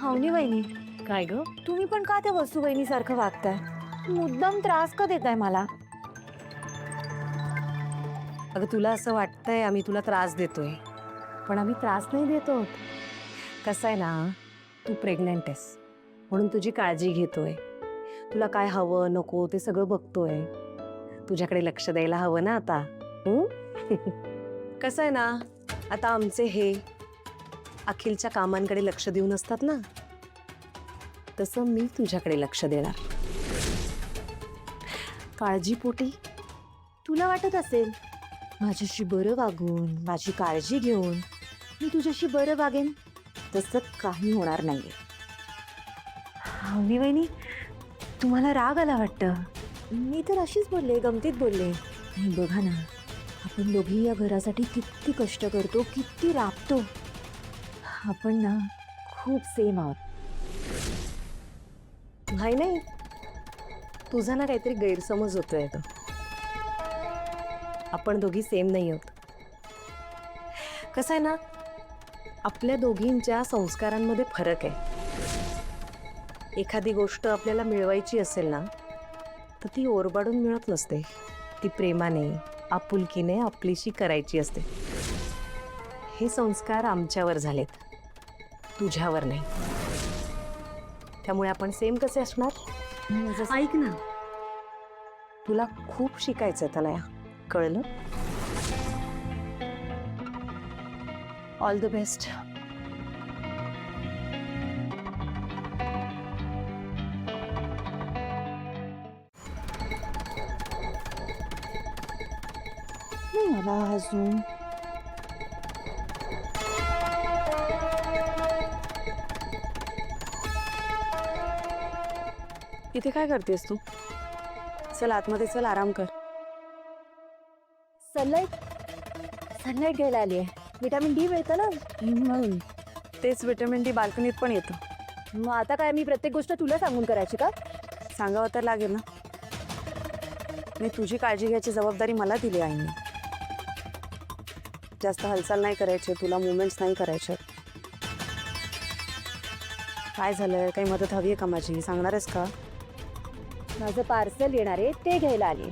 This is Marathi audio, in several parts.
हावनी वहिनी, काय ग? तुम्ही पण का त्या वसू वहिनी सारखं वागताय? मुद्दाम त्रास का देताय मला? अगं तुला असं वाटतंय आम्ही तुला त्रास देतोय, पण आम्ही त्रास नाही देतो. कसं आहे ना, तू प्रेग्नंट आहेस म्हणून तुझी काळजी घेतोय. तुला काय हवं नको ते सगळं बघतोय. तुझ्याकडे लक्ष द्यायला हवं ना आता. कसं आहे ना, आता आमचे हे अखिलच्या कामांकडे लक्ष देऊन असतात ना, तसं मी तुझ्याकडे लक्ष देणार. काळजीपोटी. तुला वाटत असेल माझ्याशी बरं वागून, माझी काळजी घेऊन मी तुझ्याशी बरं वागेन, तसं काही होणार नाहीये. हावनी वहिनी, तुम्हाला राग आला वाटतं. मी तर अशीच बोलले, गमतीत बोलले. आणि बघा ना, आपण दोघी या घरासाठी किती कष्ट करतो, किती राबतो. आपण ना खूप सेम आहोत. नाही नाही, तुझा ना काहीतरी गैरसमज होतोय ग. आपण दोघी सेम नाही आहोत. कसं आहे ना, आपल्या दोघींच्या संस्कारांमध्ये फरक आहे. एखादी गोष्ट आपल्याला मिळवायची असेल ना, तर ती ओरबाडून मिळत नसते. ती प्रेमाने, आपुलकीने आपलीशी करायची असते. हे संस्कार आमच्यावर झालेत, तुझ्यावर नाही. त्यामुळे आपण सेम कसे असणार? ऐक ना, तुला खूप शिकायचं तनया, कळलं? All the best. मला अजून इथे काय करतेस तू? चल आतमध्ये चल, आराम कर. सनलाईट घ्यायला आली आहे. विटॅमिन डी मिळतं ना म्हणून. तेच विटॅमिन डी बाल्कनीत पण येतं. मग आता काय मी प्रत्येक गोष्ट तुला सांगून करायची का? सांगावं तर लागेल ना. मी तुझी काळजी घ्यायची जबाबदारी मला दिली आईने. जास्त हालचाल नाही करायची, तुला मुवमेंट्स नाही करायचे. काय झालंय? काही मदत हवी आहे का माझी? सांगणार आहेस का? माझं पार्सल येणार आहे, ते घ्यायला आली.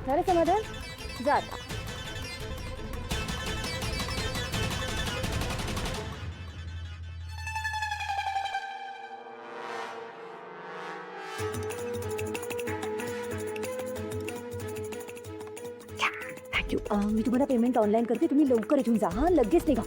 झालं समाधान? जात. थँक्यू. मी तुम्हाला पेमेंट ऑनलाईन करते, तुम्ही लवकर इथून जा. हां, लगेच निघा.